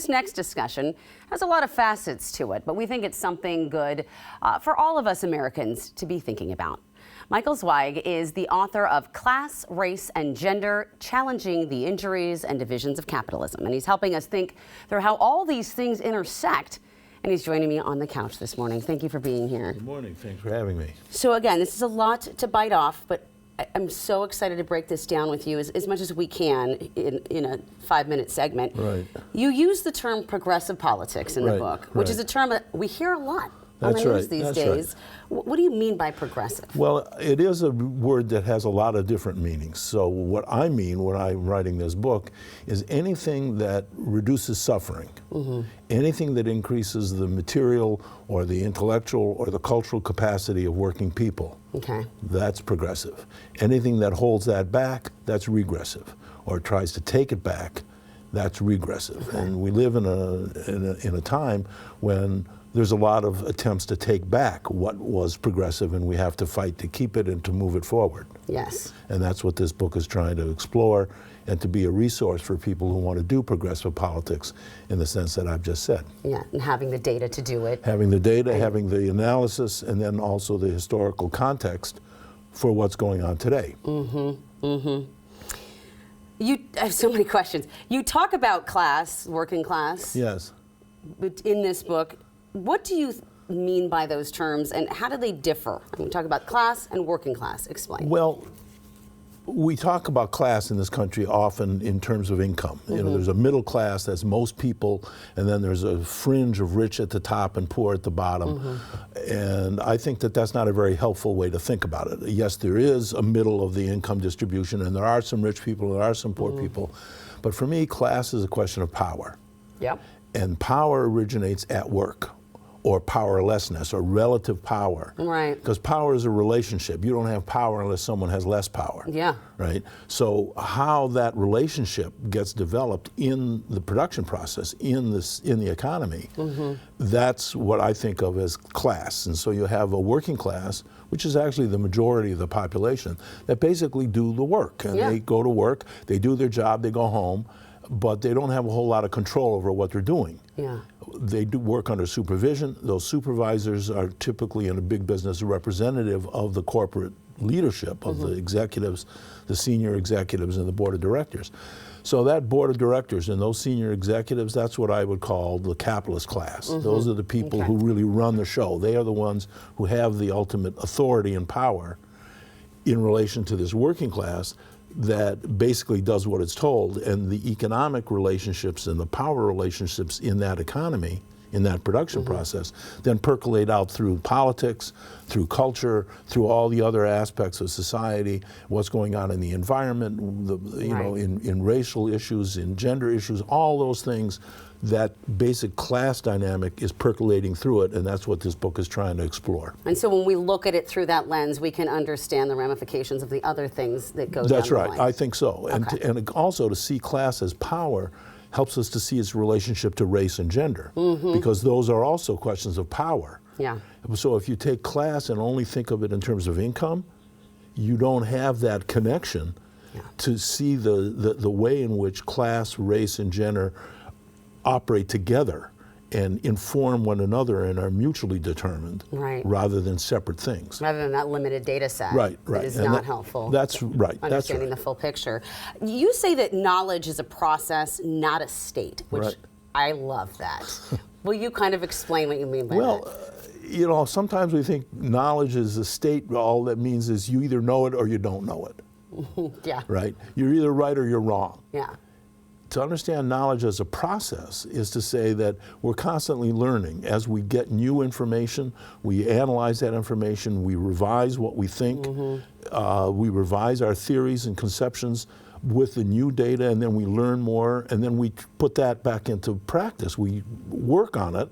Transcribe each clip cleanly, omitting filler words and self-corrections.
This next discussion has a lot of facets to it, but we think it's something good for all of us Americans to be thinking about. Michael Zweig is the author of Class, Race, and Gender, Challenging the Injuries and Divisions of Capitalism. And he's helping us think through how all these things intersect. And he's joining me on the couch this morning. Thank you for being here. Good morning. Thanks for having me. So again, this is a lot to bite off, but I'm so excited to break this down with you as much as we can in a 5-minute segment. Right. You use the term progressive politics in the book, which is a term that we hear a lot on the news these days. What do you mean by progressive? Well, it is a word that has a lot of different meanings. So what I mean when I'm writing this book is anything that reduces suffering, anything that increases the material or the intellectual or the cultural capacity of working people. Okay. That's progressive. Anything that holds that back, that's regressive, or tries to take it back, that's regressive. Okay. And we live in a time when there's a lot of attempts to take back what was progressive, and we have to fight to keep it and to move it forward. Yes. And that's what this book is trying to explore, and to be a resource for people who want to do progressive politics in the sense that I've just said. Yeah, and having the data to do it. Having the data, having the analysis, and then also the historical context for what's going on today. I have so many questions. You talk about class, working class. Yes. In this book. What do you mean by those terms, and how do they differ? We talk about class and working class. Explain. Well, we talk about class in this country often in terms of income. You know, there's a middle class, that's most people, and then there's a fringe of rich at the top and poor at the bottom. And I think that that's not a very helpful way to think about it. Yes, there is a middle of the income distribution, and there are some rich people, there are some poor people. But for me, class is a question of power. Yep. And power originates at work, or powerlessness, or relative power. Right. Because power is a relationship. You don't have power unless someone has less power. Yeah. Right? So how that relationship gets developed in the production process, in the economy, that's what I think of as class. And so you have a working class, which is actually the majority of the population, that basically do the work. And they go to work, they do their job, they go home, but they don't have a whole lot of control over what they're doing. Yeah. They do work under supervision. Those supervisors are typically in a big business representative of the corporate leadership, of the executives, the senior executives and the board of directors. So that board of directors and those senior executives, that's what I would call the capitalist class. Those are the people who really run the show. They are the ones who have the ultimate authority and power in relation to this working class that basically does what it's told, and the economic relationships and the power relationships in that economy, in that production process, then percolate out through politics, through culture, through all the other aspects of society, what's going on in the environment, you know, in racial issues, in gender issues, all those things. That basic class dynamic is percolating through it, and that's what this book is trying to explore. And so when we look at it through that lens, we can understand the ramifications of the other things that go down the line. That's right, I think so. And also to see class as power helps us to see its relationship to race and gender, because those are also questions of power. Yeah. So if you take class and only think of it in terms of income, you don't have that connection to see the way in which class, race, and gender operate together and inform one another and are mutually determined, rather than separate things. Rather than that limited data set. Right. That is not helpful. That's right. Understanding the full picture. You say that knowledge is a process, not a state, which I love that. Will you kind of explain what you mean by that? Well, you know, sometimes we think knowledge is a state. All that means is you either know it or you don't know it. Yeah. Right? You're either right or you're wrong. Yeah. To understand knowledge as a process is to say that we're constantly learning. As we get new information, we analyze that information, we revise what we think, we revise our theories and conceptions with the new data, and then we learn more, and then we put that back into practice. We work on it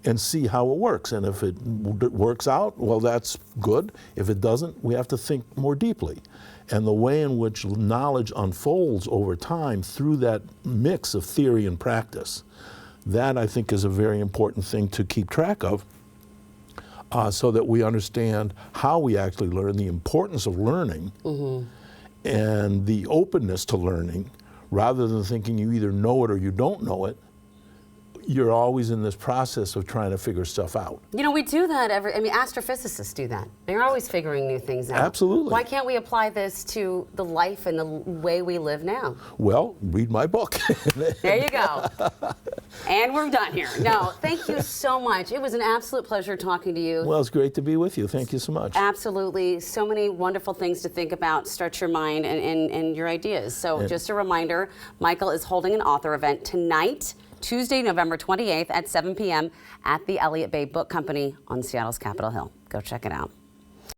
and see how it works. And if it works out, well, that's good. If it doesn't, we have to think more deeply. And the way in which knowledge unfolds over time through that mix of theory and practice, that I think is a very important thing to keep track of, so that we understand how we actually learn, the importance of learning, and the openness to learning, rather than thinking you either know it or you don't know it. you're always in this process of trying to figure stuff out. You know, we do that astrophysicists do that. They're always figuring new things out. Absolutely. Why can't we apply this to the life and the way we live now? Well, read my book. There you go. And we're done here. No, thank you so much. It was an absolute pleasure talking to you. Well, it's great to be with you. Thank you so much. Absolutely. So many wonderful things to think about, stretch your mind and your ideas. So just a reminder, Michael is holding an author event tonight, Tuesday, November 28th at 7 p.m. at the Elliott Bay Book Company on Seattle's Capitol Hill. Go check it out.